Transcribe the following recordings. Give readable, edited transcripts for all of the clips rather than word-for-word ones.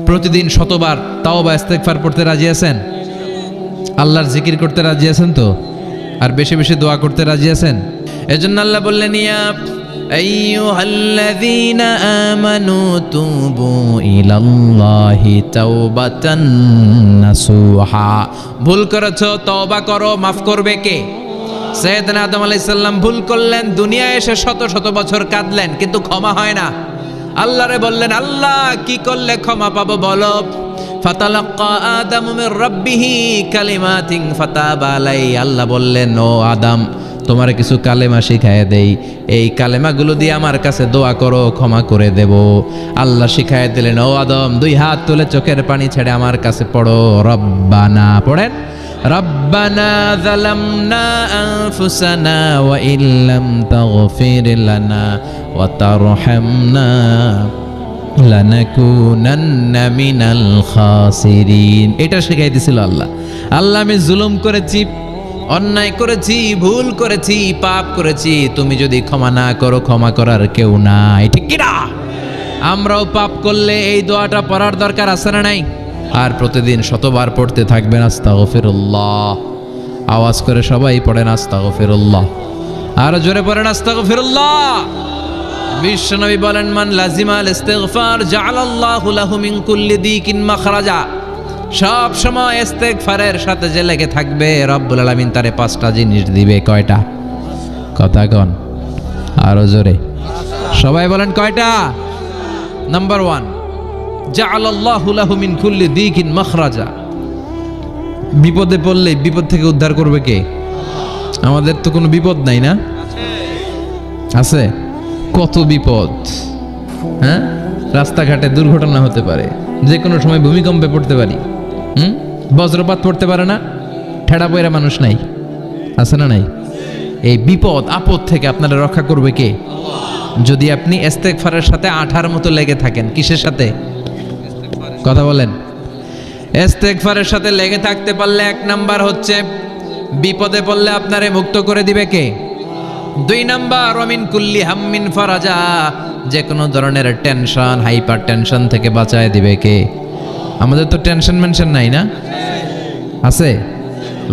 প্রতিদিন শতবার তাওবা ইস্তেগফার পড়তে রাজি আছেন? আল্লাহর জিকির করতে রাজি আছেন তো? আর বেশি বেশি দোয়া করতে রাজি আছেন? এজন্য আল্লাহ বললেন, ইয়া আইয়ুহাল্লাযীনা আমানু তুবু ইলাল্লাহি তাওবাতান নাসুহা। ভুল করেছো, তওবা করো, মাফ করবে কে? সাইয়েদনা আদম আলাইহিস সালাম ভুল করলেন, দুনিয়ায় এসে শত শত বছর কাঁদলেন, কিন্তু ক্ষমা হয় না। আল্লাহরে বললেন, আল্লাহ কি করলে ক্ষমা পাবো বলো? ফাতালাক্কা আদামু মির রাব্বিহি কালিমাতিন ফাতাবা আলাই। আল্লাহ বললেন, ও আদম, তোমার কিছু কালেমা শিখায় দেই, এই কালেমাগুলো দিয়ে আমার কাছে দোয়া করো, ক্ষমা করে দেব। আল্লাহ শিখায় দিলেন, ও আদম, দুই হাত তুলে চোখের পানি ছেড়ে আমার কাছে পড়ো, রব্বানা। পড়েন, রব্বানা যালামনা আনফুসানা ওয়া ইল্লাম তাগফির লানা ওয়া তারহামনা লানাকুনান্না মিনাল খাসিরিন। এটা শিখাই দিয়েছিল আল্লাহ। আল্লাহ, আমি জুলুম করেছি, অন্যায় করেছি, ভুল করেছি, পাপ করেছি, তুমি যদি ক্ষমা না করো, ক্ষমা করার কেউ নাই, ঠিক কি না? আমরাও পাপ করলে এই দোয়াটা পড়ার দরকার আছে না নাই? আর প্রতিদিন শতবার পড়তে থাকবেন আস্তাগফিরুল্লাহ। আওয়াজ করে সবাই পড়েন আস্তাগফিরুল্লাহ, আর জোরে পড়েন আস্তাগফিরুল্লাহ। বিশ্বনবী বলেন, মান লাজিমাল ইস্তিগফার জাআলাল্লাহু লাহু মিন কুল্লি দিকিন মাখরাজা। সব সময় ইস্তেগফারের সাথে যে লেগে থাকবে, রব্বুল আলামিন তারে 5টা জিনিস দিবে। কয়টা? কথা কন আরো জোরে, সবাই বলেন কয়টা? নাম্বার 1, জাআলাল্লাহু লাহু মিন কুল্লি দিকিন মাখরাজা। বিপদে পড়লে বিপদ থেকে উদ্ধার করবে কে? আমাদের তো কোনো বিপদ নাই না? আছে? কত বিপদ, হ্যাঁ? রাস্তাঘাটে দুর্ঘটনা হতে পারে, যে কোনো সময় ভূমিকম্পে পড়তে পারি, বজ্রপাত পড়তে পারে না, ঠেড়া পয়রা মানুষ নাই, আছে না নাই? এই বিপদ আপদ থেকে আপনারা রক্ষা করবে কে? যদি আপনি ইস্তেগফারের সাথে আঠার মতো লেগে থাকেন। কিসের সাথে? কথা বলেন। ইস্তেগফারের সাথে লেগে থাকতে পারলে 1 নাম্বার হচ্ছে, বিপদে পড়লে আপনারে মুক্ত করে দিবে কে? 2 নাম্বার, ওমিন কুল্লি হাম্মিন ফারাজা। যে কোনো ধরনের টেনশন, হাইপার টেনশন থেকে বাঁচায় দিবে কে? আমাদের তো টেনশন মেনশন নাই না? আছে?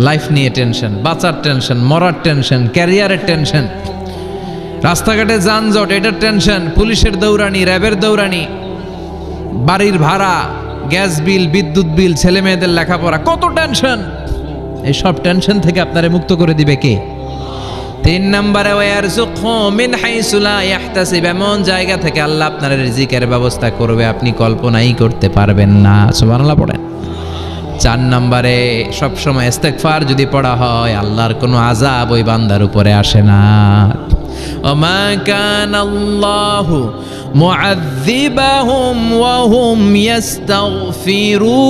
লাইফ নিয়ে টেনশন, বাঁচার টেনশন, মরার টেনশন, ক্যারিয়ারের টেনশন, রাস্তাঘাটে যানজট, এটার টেনশন, পুলিশের দৌড়ানি, র্যাবের দৌড়ানি, বাড়ির ভাড়া, গ্যাস বিল, বিদ্যুৎ বিল, ছেলে মেয়েদের লেখাপড়া, কত টেনশন। এই সব টেনশন থেকে আপনারে মুক্ত করে দিবে কে? 3 নম্বরে, ওয়ারযুকহু মিন হাইসু লা ইয়াহতাসিব। এমন জায়গা থেকে আল্লাহ আপনার রিজিকের ব্যবস্থা করবে, আপনি কল্পনাই করতে পারবেন না। সুবহানাল্লাহ পড়েন। 4 নম্বরে, সবসময় ইস্তেগফার যদি পড়া হয়, আল্লাহর কোনো আযাব ওই বান্দার উপরে আসে না। ওমা কানাল্লাহু মুআযযিবাহুম ওয়া হুম ইস্তাগফিরুন।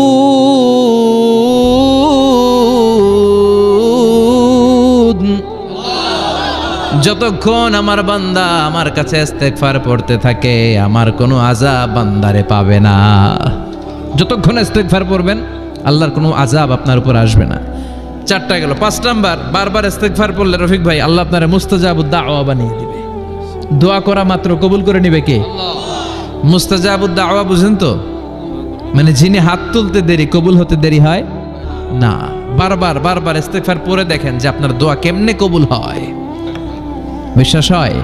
যতক্ষণ আমার বান্দা আমার কাছে ইস্তেগফার পড়তে থাকে, আমার কোনো আযাব বান্দারে পাবে না। যতক্ষণ ইস্তেগফার পড়বেন, আল্লাহর কোনো আযাব আপনার উপর আসবে না। 4টা গেল। 5 নাম্বার, বারবার ইস্তেগফার পড়লে রফিক ভাই, আল্লাহ আপনারে মুস্তাজাবুদ দাওয়া বানিয়ে দিবে। দোয়া করা মাত্র কবুল করে নিবে কে? মুস্তাজাবুদ দাওয়া বুঝেন তো? মানে যিনি হাত তুলতে দেরি, কবুল হতে দেরি হয় না। বারবার বারবার ইস্তেগফার পড়ে দেখেন যে আপনার দোয়া কেমনে কবুল হয়। বিশ্বাস হয়?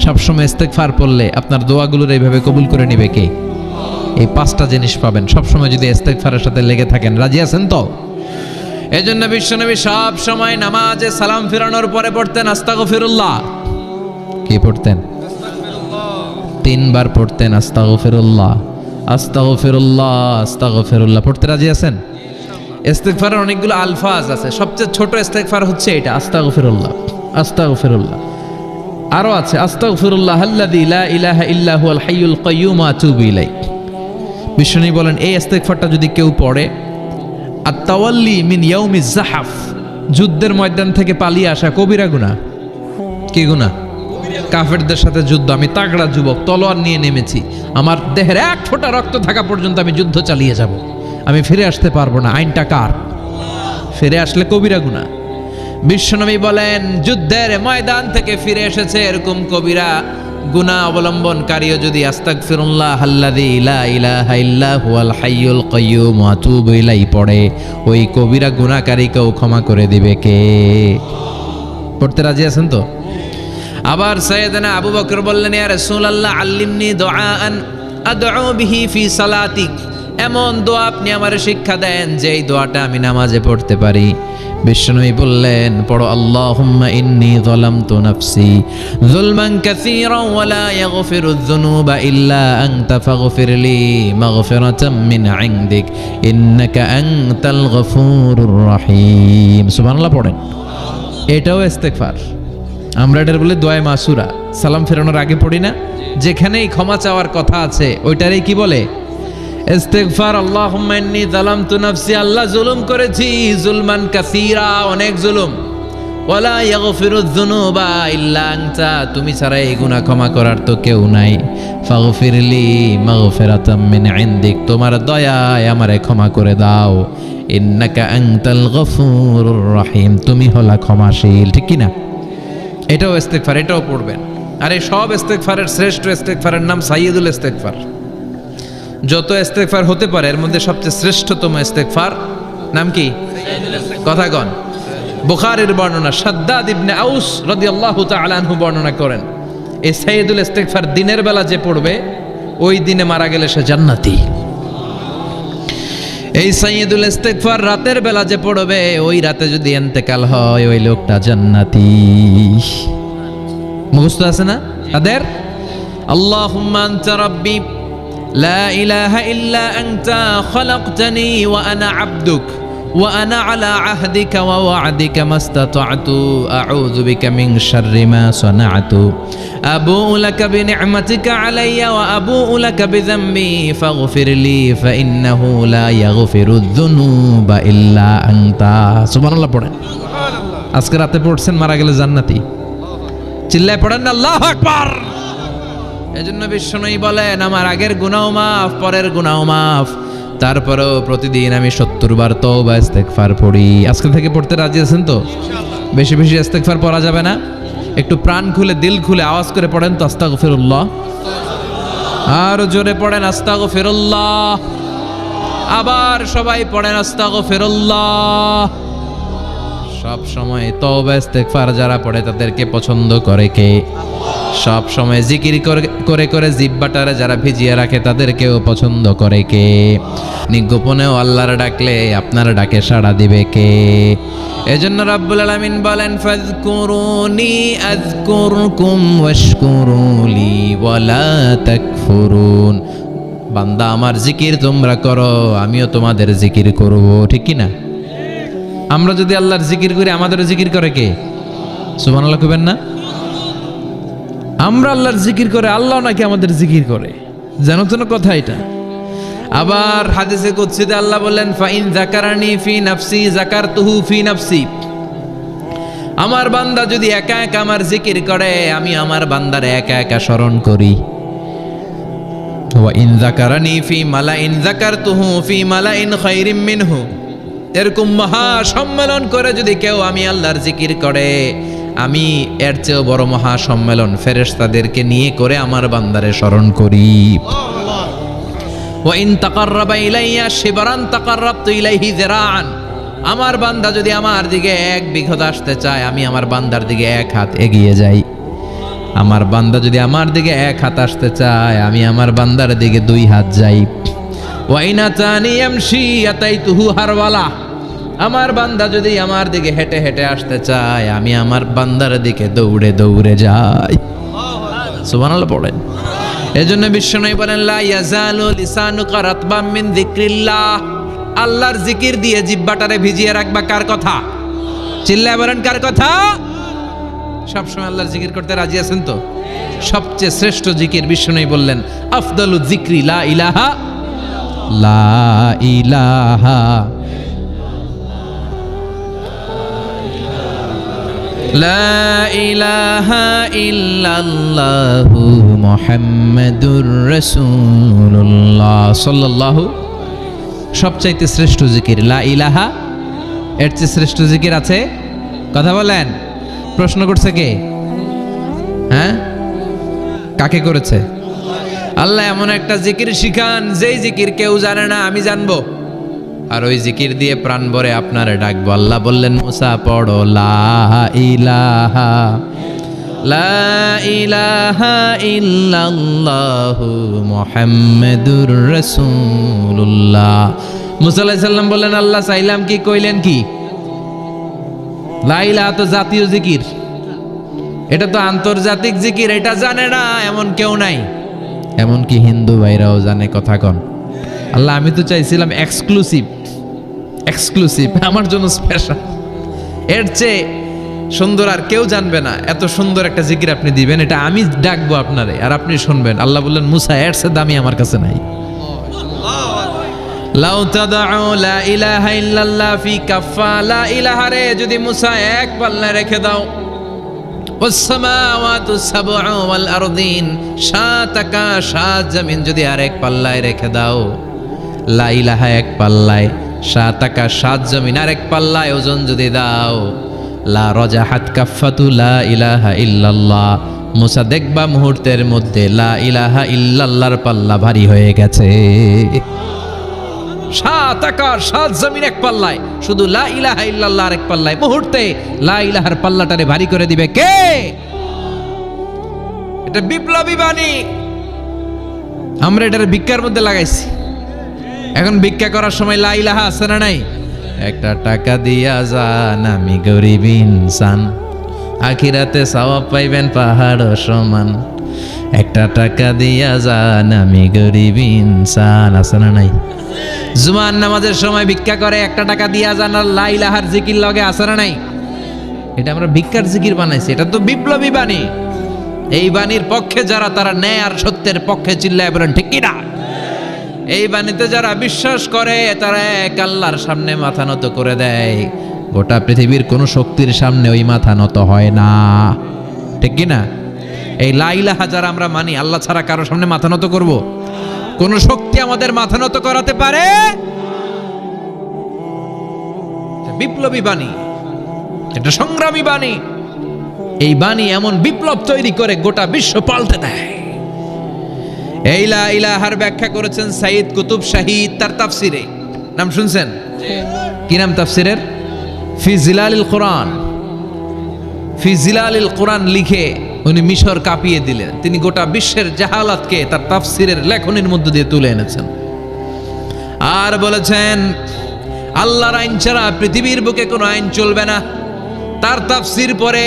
সবসময় ইস্তেগফার পড়লে আপনার দোয়াগুলোর এইভাবে কবুল করে নিবে কে? এই 5টা জিনিস পাবেন সবসময় যদি ইস্তেগফারের সাথে লেগে থাকেন। রাজি আছেন তো? এই জন্য বিশ্বনবী সব সময় নামাজে সালাম ফিরানোর পরে পড়তেন আস্তাগফিরুল্লাহ। কি পড়তেন? 3 বার পড়তেন আস্তাগফিরুল্লাহ, আস্তাগফিরুল্লাহ, আস্তাগফিরুল্লাহ। পড়তে রাজি আছেন? ইস্তেগফারের অনেকগুলো আলফাজ আছে, সবচেয়ে ছোট ইস্তেগফার হচ্ছে এটা, আস্তাগফিরুল্লাহ, আস্তাগফিরুল্লাহ। আরো আছে, আস্তাগফিরুল্লাহ আল্লাযী লা ইলাহা ইল্লা হুয়াল হাইয়ুল কাইয়্যুম ওয়া আতুবু ইলাইহি। বিশ্বনবী বলেন, এই ইস্তেগফারটা যদি কেউ পড়ে, আত-তাওয়াল্লি মিন ইয়াউমিজ যাহাফ, যুদ্ধের ময়দান থেকে পালিয়ে আসা কবিরা গুনাহ। কি গুনাহ? কাফেরদের সাথে যুদ্ধ। আমি তাগড়া যুবক, তলোয়ার নিয়ে নেমেছি, আমার দেহের 1 ফোঁটা রক্ত থাকা পর্যন্ত আমি যুদ্ধ চালিয়ে যাব, আমি ফিরে আসতে পারবো না। আইনটা কার? ফিরে আসলে কবিরা গুনাহ। বিশ্বনবী বলেন, যুদ্ধের ময়দান থেকে ফিরে এসেছে এরকম কবিরা গুনাহ অবলম্বনকারীও যদি আস্তাগফিরুল্লাহ আল্লাযী লা ইলাহা ইল্লা হুয়াল হাইয়ুল কাইয়্যুম ওয়া আতুবু ইলাইহি পড়ে, ওই কবিরা গুনাহকারীকেও ক্ষমা করে দিবে কে? পড়তে রাজি আছেন তো? আবার সাইয়েদনা আবু বকর বললেন, ইয়া রাসূলুল্লাহ আল্লিমনি দুআআন আদউ বিহি ফি সালাতি, এমন দোয়া আপনি আমারে শিক্ষা দেন যেই দোয়াটা আমি নামাজে পড়তে পারি। বিশ্বনবী বললেন, পড়ো আল্লাহুম্মা ইন্নী যালামতু নাফসি যুলমান কাসীরান ওয়া লা ইয়াগফিরুয যুনুবা ইল্লা আনতা ফাগফিরলি মাগফিরাতাম মিন ইনদিক ইন্নাকা আনতাল গফুরুর রহিম। সুবহানাল্লাহ পড়েন। এটাও ইস্তেগফার। আমরা এটার বলে দোয়া মাসুরা, সালাম ফেরানোর আগে পড়ি না? যেখানেই ক্ষমা চাওয়ার কথা আছে ওইটারই কি বলে? ইস্তেগফার। আল্লাহুম্মা ইন্নী যালামতু নাফসি, আল্লাহ জুলুম করেছি, জুলমান কাসীরা, অনেক জুলুম। ওয়ালা ইয়াগফিরুয যুনুবা ইল্লা আনতা, তুমি ছাড়া এই গুনাহ ক্ষমা করার তো কেউ নাই। ফাগফিরলি মাগফিরাতাম মিন ইনদিক, তোমার দয়ায় আমারে ক্ষমা করে দাও। ইন্নাকা আনতাল গফুরুর রহিম, তুমি হলা ক্ষমাশীল। ঠিক কি না? এটাও ইস্তেগফার, এটাও পড়বেন। আর এই সব ইস্তেগফারের শ্রেষ্ঠ ইস্তেগফারের নাম সাইয়্যিদুল ইস্তেগফার। যত ইস্তেগফার হতে পারে এর মধ্যে সবচেয়ে শ্রেষ্ঠতম ইস্তেগফার নাম কি? কথা কন। বুখারীর বর্ণনা, শাদ্দাদ ইবনে আউস রাদিয়াল্লাহু তাআলা আনহু বর্ণনা করেন, এই সাইয়্যিদুল ইস্তেগফার দিনের বেলা যে পড়বে ওই দিনে মারা গেলে সে জান্নাতি। এই সাইয়্যিদুল ইস্তেগফার রাতের বেলা যে পড়বে ওই রাতে যদি ইন্তেকাল হয় ওই লোকটা জান্নাতি। মুখস্থ আছে না তাদের? আল্লাহুম্মা আনতা রাব্বি লা ইলাহা ইল্লা আনতা খালাকতানি ওয়া আনা আবদুক ওয়া আনা আলা আহদিকা ওয়া ওয়া'দিকা মাস্তাতা'তু আউযু বিকা মিন শাররি মা সানা'তু আবুউ লাকা বিনি'মাতিকা আলাইয়া ওয়া আবুউ লাকা বিযামবি ফাগফিরলি ফাইন্নাহু লা ইয়াগফিরুয যুনুবা ইল্লা আনতা। সুবহানাল্লাহ পড়েন। আজকে রাতে পড়ছেন, মারা গেলে জান্নাতি। চিল্লায় পড়েন না আল্লাহু আকবার। এজন্য বিশ্বনবী বলেন, আমার আগের গুনাহ মাফ, পরের গুনাহ মাফ, তারপরেও প্রতিদিন আমি 70 বার তওবা ইস্তেগফার পড়ি। আজকে থেকে পড়তে রাজি আছেন তো? বেশি বেশি ইস্তেগফার পড়া যাবে না? একটু প্রাণ খুলে দিল খুলে আওয়াজ করে পড়েন তো আস্তাগফিরুল্লাহ। আর জোরে পড়েন আস্তাগফিরুল্লাহ। আবার সবাই পড়েন আস্তাগফিরুল্লাহ। সব সময় তওবা ইস্তেগফার যারা পড়ে তাদেরকে পছন্দ করে কে? সব সময় জিকির করে করে জিহ্বাটারে যারা ভিজিয়ে রাখে তাদেরকেও পছন্দ করে কে? নিগোপনেও আল্লাহর ডাকলে আপনার ডাকে সাড়া দিবে কে? এজন্য রাব্বুল আলামিন বলেন, ফাযকুরুনি আযকুরকুম ওয়াশকুরুলি ওয়ালা তাকফুরুন। বান্দা আমার জিকির তোমরা করো, আমিও তোমাদের জিকির করব। ঠিক কি না? আমরা যদি আল্লাহর জিকির করি আমাদেরও জিকির করে কে? সুবহানাল্লাহ কইবেন না? আমরা আল্লাহর জিকির করে, আল্লাহ নাকি আমাদের জিকির করে। জানো তো না কথা এটা? আবার হাদিসে কুদসিতে আল্লাহ বলেন, ফাইন যাকারানি ফি নাফসি যাকারতুহু ফি নাফসি, আমার বান্দা যদি একা একা আমার জিকির করে আমি আমার বান্দারে একা একা স্মরণ করি। ওয়া ইন যাকারানি ফি মালাইন যাকারতুহু ফি মালাইন খায়রিম মিনহু, এরকম মহা সম্মেলন করে যদি কেউ আমি আল্লাহর জিকির করে আমি এর চেয়েও বড় মহা সম্মেলন ফেরেশতাদেরকে নিয়ে করে আমার বান্দারে স্মরণ করি। ওয়া ইন তাকাররাবা ইলাইয়া শিবরান তাকাররাবতু ইলাইহি যিরাআন, আমার বান্দা যদি আমার দিকে 1 বিঘত আসতে চায় আমি আমার বান্দার দিকে 1 হাত এগিয়ে যাই। আমার বান্দা যদি আমার দিকে 1 হাত আসতে চায় আমি আমার বান্দার দিকে 2 হাত যাই। ওয়া ইন আতানি ইয়ামশি আতাইতুহু হারওয়ালা, আমার বান্দা যদি আমার দিকে হেঁটে হেঁটে আসতে চায় আমি আমার বান্দার দিকে দৌড়ে দৌড়ে যাই। সুবহানাল্লাহ পড়েন। এজন্য বিশ্বনবী বলেন, লা ইয়াজালু লিসানুকা রাতবাম মিন যিকরিল্লাহ, আল্লাহর জিকির দিয়ে জিহ্বাটারে ভিজিয়ে রাখবা। কার কথা? চিল্লায় বলেন কার কথা? সবসময় আল্লাহর জিকির করতে রাজি আছেন তো? সবচেয়ে শ্রেষ্ঠ জিকির বিশ্বনবী বললেন, আফদালু যিকরি লা ইলাহা লা ইলাহা লা ইলাহা ইল্লাল্লাহু মুহাম্মাদুর রাসূলুল্লাহ সাল্লাল্লাহু। সবচাইতে শ্রেষ্ঠ জিকির লা ইলাহা, এর চেয়ে শ্রেষ্ঠ জিকির আছে? কথা বলেন। প্রশ্ন করছে কে? হ্যাঁ কাকে করেছে? আল্লাহ এমন একটা জিকির শিখান যেই জিকির কেউ জানে না, আমি জানবো, আর ওই জিকির দিয়ে প্রাণ ভরে আপনারে ডাকবো। আল্লাহ বললেন মুসা পড়ো লা ইলাহা লা ইলাহা ইল্লাল্লাহু মুহাম্মাদুর রাসূলুল্লাহ। মুসা আলাইহিস সালাম বললেন আল্লাহ চাইলাম কি, কইলেন কি? লা ইলাহা তো জাতীয় জিকির, এটা তো আন্তর্জাতিক জিকির, এটা জানে না এমন কেউ নাই, এমনকি হিন্দু ভাইরাও জানে। কথা কন আল্লাহ আমি তো চাইছিলাম এক্সক্লুসিভ, আমার জন্য স্পেশাল, এর চেয়ে সুন্দর আর কেউ জানবে না, এত সুন্দর একটা জিকির আপনি দিবেন, এটা আমি ডাকবো আপনারে আর আপনি শুনবেন। আল্লাহ বললেন মুসা এর চেয়ে দামি আমার কাছে নাই। লাউ তাদউ লা ইলাহা ইল্লাল্লাহ ফি কাফা, লা ইলাহা রে যদি মুসা এক পাল্লায় রেখে দাও, ওয়াসসামাওয়াতু সাবউ ওয়াল আরদিন, সাত আকাশ সাত জমিন যদি আরেক পাল্লায় রেখে দাও, লা ইলাহা এক পাল্লায়, সাত আকাশ সাত জমিন আরেক পাল্লায় ওজন যদি দাও, লা রাজাহাত কাফাতু লা ইলাহা ইল্লাল্লাহ, মুসা দেখবা মুহূর্তের মধ্যে লা ইলাহা ইল্লাল্লাহর পাল্লা ভারী হয়ে গেছে। সাত আকাশ সাত জমিন এক পাল্লায়, শুধু লা ইলাহা ইল্লাল্লাহ আরেক পাল্লায়, মুহূর্তে লা ইলাহার পাল্লাটারে ভারী করে দিবে কে? এটা বিপ্লবী বাণী, আমরা এটার ভিক্ষার মধ্যে লাগাইছি। এখন ভিক্ষা করার সময় লা ইলাহা আছে না নাই? একটা টাকা দিয়া যান আমি গরিব ইনসান, আখিরাতে সওয়াব পাইবেন পাহাড় সমান, একটা টাকা দিয়া যান আমি গরিব ইনসান, আছে না নাই? জুমার নামাজের সময় ভিক্ষা করে একটা টাকা দিয়া যান আর লা ইলাহার জিকির লগে, আছে না নাই? এটা আমরা ভিক্ষার জিকির বানাইছি, এটা তো বিপ্লবী বাণী। এই বাণীর পক্ষে যারা, তারা ন্যায় আর সত্যের পক্ষে চিল্লায় বলেন ঠিক কি না? এই বাণীতে যারা বিশ্বাস করে তারা এক আল্লাহর সামনে মাথা নত করে দেয়, গোটা পৃথিবীর কোন শক্তির সামনে ওই মাথা নত হয় না, ঠিক কি না? এই লা ইলাহা যারা আমরা মানি, আল্লাহ ছাড়া কারো সামনে মাথা নত করব? কোন শক্তি আমাদের মাথা নত করাতে পারে? বিপ্লবী বাণী, এটা সংগ্রামী বাণী। এই বাণী এমন বিপ্লব তৈরি করে গোটা বিশ্ব পাল্টে দেয়। এই লা ইলাহার ব্যাখ্যা করেছেন সাইয়্যিদ কুতুব শাহীদ তার তাফসিরে, নাম শুনছেন? কি নাম তাফসিরের? ফি জিলালিল কোরআন। ফি জিলালিল কোরআন লিখে উনি মিশর কাঁপিয়ে দিলেন। তিনি গোটা বিশ্বের জাহালাতকে তার তাফসিরের লেখনের মধ্য দিয়ে তুলে এনেছেন। আর বলেছেন আল্লাহর আইন ছাড়া পৃথিবীর বুকে কোনো আইন চলবে না। তার তাফসির পরে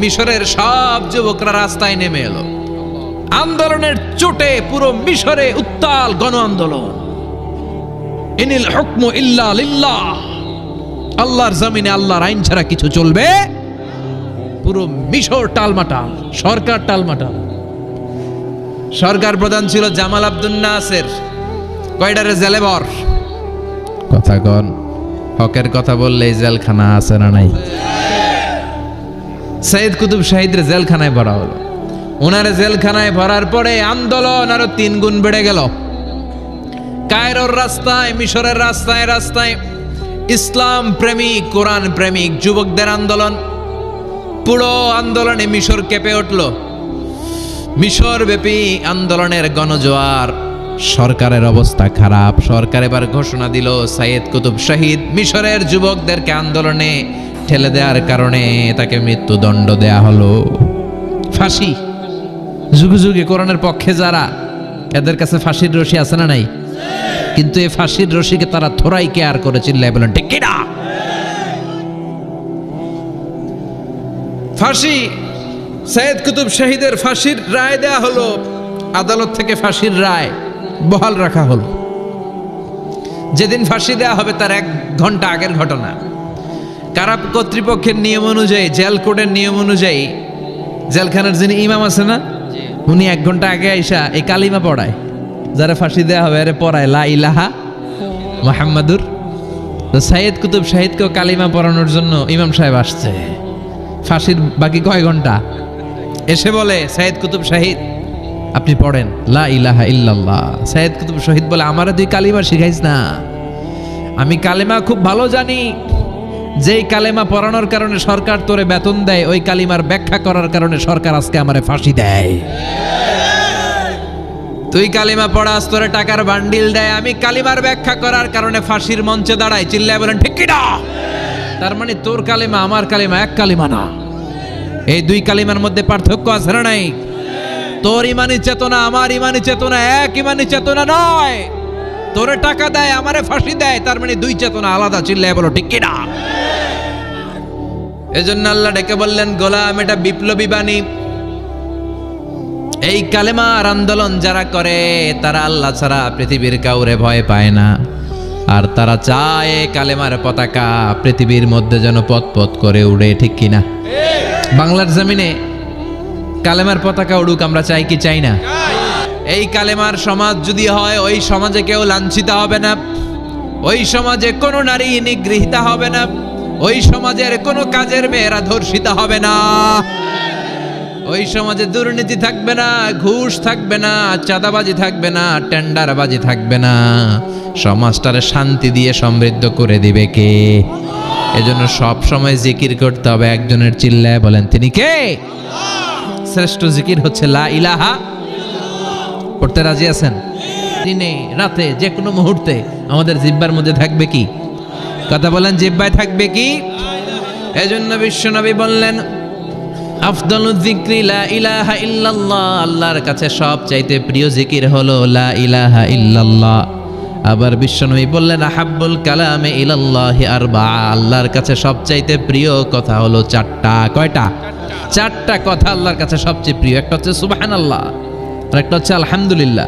মিশরের সব যুবকরা রাস্তায় নেমে এলো। আন্দোলনের চোটে পুরো মিশরে উত্তাল গণ আন্দোলন। ইনিল হুকমু ইল্লা লিল্লাহ, আল্লাহর জমিনে আল্লাহর আইন ছাড়া কিছু চলবে? পুরো মিশর টালমাটাল, সরকার টালমাটাল। সরকার প্রধান ছিল জামাল আব্দুল নাসের, কয়টারে জেলে ভর। কথা কন, হকের কথা বললেই জেলখানা আছে না নাই? সাইয়্যিদ কুতুব শাহীদের জেলখানায় ভরা হলো। ওনারে জেলখানায় ভরার পরে আন্দোলন আরো 3 গুণ বেড়ে গেল। কায়রোর রাস্তায়, মিশরের রাস্তায় রাস্তায় ইসলাম প্রেমিক, কোরআন প্রেমিক যুবকদের আন্দোলন। পুরো আন্দোলনে মিশর কেঁপে উঠল। মিশর ব্যাপী আন্দোলনের গণজোয়ার। সরকারের অবস্থা খারাপ। সরকার এবার ঘোষণা দিল সাইয়্যিদ কুতুব শাহীদ মিশরের যুবকদেরকে আন্দোলনে ঠেলে দেওয়ার কারণে তাকে মৃত্যুদণ্ড দেয়া হলো, ফাঁসি। যুগে যুগে কোরআনের পক্ষে যারা, এদের কাছে ফাঁসির রশি আছে না নাই? কিন্তু এই ফাঁসির রশিকে তারা থোড়াই কেয়ার করে চিল্লায় বলেন ঠিক কিনা? ফাঁসি, সাইয়্যিদ কুতুব শাহীদের ফাঁসির রায় দেয়া হলো। আদালত থেকে ফাঁসির রায় বহাল রাখা হলো। যেদিন ফাঁসি দেয়া হবে তার 1 ঘন্টা আগের ঘটনা। কারা কর্তৃপক্ষের নিয়ম অনুযায়ী, জেল কোডের নিয়ম অনুযায়ী জেলখানার যিনি ইমাম আছে না, উনি 1 ঘন্টা আগে আইসা এই কালিমা পড়ায়, যারা ফাঁসি দেয়া হবে আরে পড়ায় লা ইলাহা মুহাম্মাদুর। তো সাইয়্যিদ কুতুব শাহীদকেও কালিমা পড়ানোর জন্য ইমাম সাহেব আসছে। ফাঁসির বাকি কয় ঘন্টা, এসে বলে সাইয়্যিদ কুতুব শাহীদ আপনি পড়েন লা ইলাহা ইল্লাল্লাহ। সাইয়্যিদ কুতুব শাহীদ বলে আমারে তুই কালিমা শিখাইস না, আমি কালিমা খুব ভালো জানি। যেই কালেমা পড়ানোর কারণে সরকার তোরে বেতন দেয়, ওই কালিমার ব্যাখ্যা করার কারণে সরকার আজকে আমারে ফাঁসি দেয়। তুই কালিমা পড়াস, তোরে টাকার বান্ডিল দেয়, আমি কালিমার ব্যাখ্যা করার কারণে ফাঁসির মঞ্চে দাঁড়াই, চিল্লায় বলেন ঠিক কি না? তার মানে তোর কালিমা আমার কালিমা এক কালিমা না, এই দুই কালিমার মধ্যে পার্থক্য আছে না নাই? তোর ইমানি চেতনা আমার ইমানি চেতনা এক ইমানি চেতনা নয়। তোরে টাকা দেয় আমারে ফাঁসি দেয়, তার মানে দুই চেতনা আলাদা, চিল্লায় বলো ঠিক কি না? এজন্য আল্লাহ ডেকে বললেন গোলাম, এটা বিপ্লবী বাণী। এই কালেমার আন্দোলন যারা করে তারা আল্লাহ ছাড়া পৃথিবীর কাউরে ভয় পায় না, আর তারা চায় কালেমার পতাকা পৃথিবীর মধ্যে যেন পথ করে উড়ে, ঠিক কিনা? বাংলার জমিনে কালেমার পতাকা উড়ুক, আমরা চাই কি চাই না? এই কালেমার সমাজ যদি হয়, ওই সমাজে কেউ লাঞ্ছিত হবে না, ওই সমাজে কোনো নারী নিগৃহীতা হবে না, ওই সমাজের কোনো কাজের মেয়েরা ধর্ষিত হবে না, ওই সমাজে দুর্নীতি থাকবে না, ঘুষ থাকবে না, চাঁদাবাজি থাকবে না, টেন্ডারবাজি থাকবে না। সমাজটারে শান্তি দিয়ে সমৃদ্ধ করে দিবে কে? এজন্য সব সময় জিকির করতে হবে একজনের, চিল্লায় বলেন তিনি কে? শ্রেষ্ঠ জিকির হচ্ছে লা ইলাহা। পড়তে রাজি আছেন? দিনে রাতে যে কোনো মুহূর্তে আমাদের জিহ্বার মধ্যে থাকবে কি? কথা বলেন, জিহ্বায় থাকবে কি? এজন্য বিশ্বনবী বললেন আফদালুয যিকরি লা ইলাহা ইল্লাল্লাহ, আল্লাহর কাছে সবচাইতে প্রিয় জিকির হলো লা ইলাহা ইল্লাল্লাহ। আবার বিশ্বনবী বললেন আহাব্বুল কালামে ইলাল্লাহি আরবা, আল্লাহর কাছে সবচাইতে প্রিয় কথা হলো চারটা। কয়টা? চারটা কথা আল্লাহর কাছে সবচেয়ে প্রিয়। একটা হচ্ছে সুবহানাল্লাহ, আর একটা হচ্ছে আলহামদুলিল্লাহ,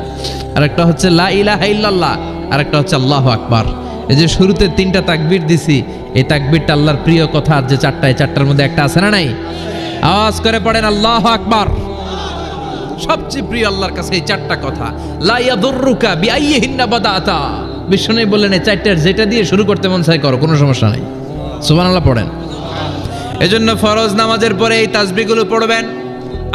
আর একটা হচ্ছে লা ইলাহা ইল্লাল্লাহ, আর একটা হচ্ছে আল্লাহু আকবার। এই যে শুরুতে তিনটা তাকবীর দিছি, এই তাকবীরটা আল্লাহর প্রিয় কথা যে চারটা, এই চারটার মধ্যে একটা আছে না নাই? আওয়াজ করে পড়েন আল্লাহু আকবার। সবচেয়ে প্রিয় আল্লাহর কাছে এই চারটা কথা। লা ইয়াদুররুকা বিআইয়িহিন্না বাদাতা, বিষ্ণু বললেন এই চারটার যেটা দিয়ে শুরু করতে মন চায় করো, কোনো সমস্যা নাই। সুবহানাল্লাহ পড়েন। এজন্য ফরজ নামাজের পরে এই তাসবিহগুলো পড়বেন।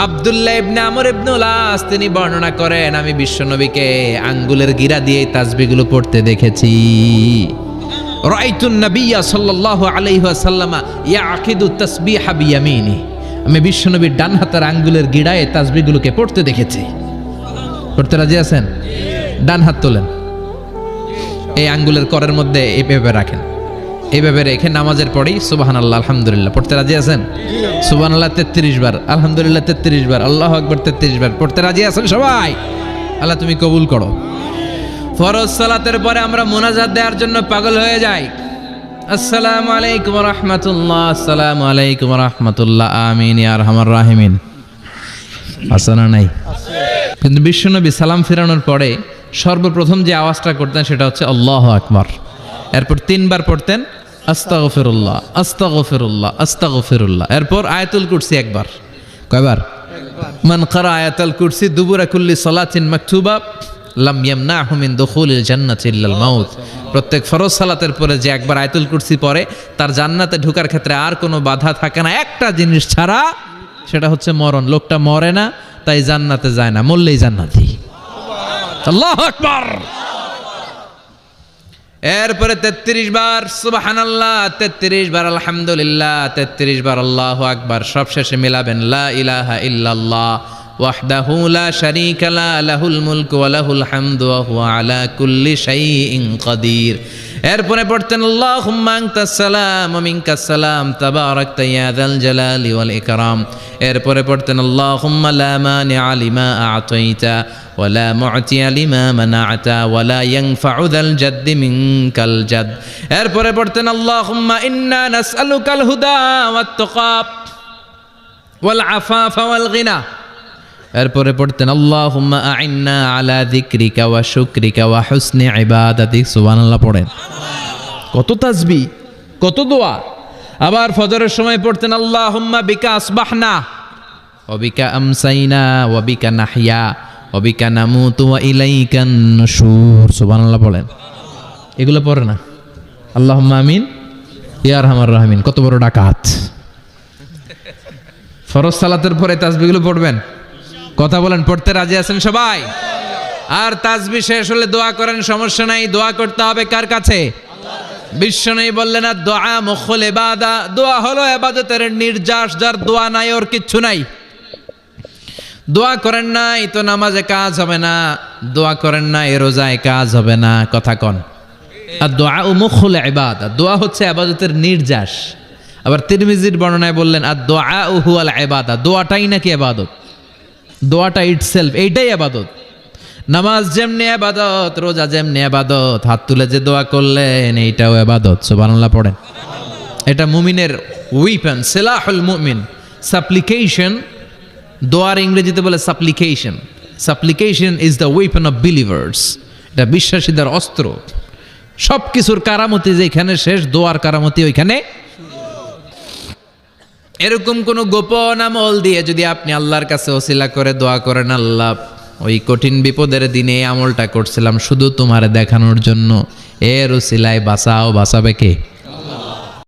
আব্দুল্লাহ ইবনে আমর ইবনে উলাস তিনি বর্ণনা করেন, আমি বিশ্বনবীকে আঙ্গুলের গিরা দিয়ে এই তাসবিহগুলো পড়তে দেখেছি। রাআইতুন নাবিয়্যা সাল্লাল্লাহু আলাইহি ওয়াসাল্লাম ইয়াকিদু তাসবিহা বিয়ামিনি, আমি বিশ্বনবীর ডান হাতের আঙ্গুলের গিড়ায় তাসবিহগুলোকে পড়তে দেখেছি। পড়তে রাজি আছেন? ডান হাত তোলেন, এই আঙ্গুলের করের মধ্যে এইভাবে রাখেন, এইভাবে রেখে নামাজের পরেই সুবহানাল্লাহ আলহামদুলিল্লাহ পড়তে রাজি আছেন? সুবহানাল্লাহ 33 বার, আলহামদুলিল্লাহ 33 বার, আল্লাহু আকবার 33 বার। পড়তে রাজি আছেন সবাই? আল্লাহ তুমি কবুল করো। ফরজ সালাতের পরে আমরা মুনাজাত দেওয়ার জন্য পাগল হয়ে যাই। আসসালামু আলাইকুম ওয়া রাহমাতুল্লাহ, আসসালামু আলাইকুম ওয়া রাহমাতুল্লাহ, আমিন ইয়া আরহামার রাহিমিন। আসনা নাই? কিন্তু বিশ্বনবী সালাম ফেরানোর পরে সর্বপ্রথম যে আওয়াজটা করতেন সেটা হচ্ছে আল্লাহু আকবার। এরপর 3 বার পড়তেন আস্তাগফিরুল্লাহ আস্তাগফিরুল্লাহ আস্তাগফিরুল্লাহ। এরপর আয়াতুল কুরসি একবার। কয়বার? মান ক্বারা আয়াতুল কুরসি দুবুরা কুল্লি সালাতিন মাকতুবা লাম ইয়ামনাহু মিন দুখুলিল জান্নাতি ইল্লাল মাউত। প্রত্যেক ফরজ সালাতের পরে যে একবার আয়াতুল কুরসি পড়ে তার জান্নাতে ঢোকার ক্ষেত্রে আর কোনো বাধা থাকে না, একটা জিনিস ছাড়া, সেটা হচ্ছে মরণ। লোকটা মরে না তাই জান্নাতে যায় না, মরলেই জান্নাতি। আল্লাহু আকবার। এরপরে 33 বার সুবহানাল্লাহ, 33 বার আলহামদুলিল্লাহ, 33 বার আল্লাহু আকবার। সব শেষে মিলাবেন লা ইলাহা ইল্লাল্লাহ ওয়াহদাহু লা শারীকা লা লাহুল মুলকু ওয়া লাহুল হামদু ওয়া হুয়া আলা কুল্লি শাইইন কাদির। এরপরে পড়তেন আল্লাহুম্মা আনতাস সালাম ওয়া মিনকাস সালাম তাবারাকতা ইয়া যাল জালালি ওয়াল ইকরাম। এরপরে পড়তেন আল্লাহুম্মা লা মানিআ লিমা আ'তাইতা ওয়া লা মু'তিয়া লিমা মানা'তা ওয়া লা ইয়ানফা'ু যাল জাদ্দি মিনকাল জাদ। এরপরে পড়তেন আল্লাহুম্মা ইন্না নাসআলুকাল হুদা ওয়াত তাকা ওয়াল আফাফা ওয়াল গিনা। এরপরে পড়তেন আল্লাহুম্মা আ'ইন্না আলা যিকরিকা ওয়া শুকরিকা ওয়া হুসনি ইবাদাতিক। সুবহানাল্লাহ পড়েন। কত তাসবিহ, কত দোয়া। আবার ফজরের সময় পড়তেন আল্লাহুম্মা বিকা আসবাহনা ওয়া বিকা আমসাইনা ওয়া বিকা নাহইয়া ওয়া বিকা নামুতু ওয়া ইলাইকান নুশুর। সুবহানাল্লাহ পড়েন। এগুলো পড়ে না? আল্লাহুম্মা আমিন ইয়া আরহামার রাহিমিন। কত বড় ডাকাত। ফরজ সালাতের পরে তাসবিহগুলো পড়বেন। কথা বলেন, পড়তে রাজি আছেন সবাই? আর তাসবিহ শেষ হলে দোয়া করেন, সমস্যা নাই। দোয়া করতে হবে কার কাছে? বিশ্বনবী বললেন না দোয়া মুখুল ইবাদা, দোয়া হলো ইবাদতের নির্যাস, যার দোয়া নাই ওর কিচ্ছু নাই। দোয়া করেন না এই তো নামাজে কাজ হবে না, দোয়া করেন না এ রোজায় কাজ হবে না, কথা কন। আর দোয়া ও মুখুল ইবাদত, দোয়া হচ্ছে ইবাদতের নির্যাস। আবার তিরমিজির বর্ণনায় বললেন আর দোয়া ও হুয়াল ইবাদত, দোয়াটাই নাকি ইবাদত, দোয়াটা ইটসেলফ এইটাই ইবাদত। নামাজ যেমনি ইবাদত, রোজা যেমনি ইবাদত, হাত তুলে যে দোয়া করলেন এইটাও ইবাদত। সুবহানাল্লাহ পড়েন। এটা মুমিনের উইপন, সিলাহুল মুমিন। সাপ্লিকেশন, দোয়ার ইংরেজিতে বলে সাপ্লিকেশন। সাপ্লিকেশন is the weapon of believers. এটা বিশ্বাসীদের অস্ত্র। সব কিছুর কারামতি যেখানে শেষ, দোয়ার কারামতি ওইখানে। এরকম কোন গোপন আমল দিয়ে যদি আপনি আল্লাহর কাছে ওসিলা করে দোয়া করেন, আল্লাহ ওই কঠিন বিপদের দিনে এই আমলটা করছিলাম শুধু তোমারে দেখানোর জন্য, এর ওসিলায় বাঁচাও, বাঁচাবে কে?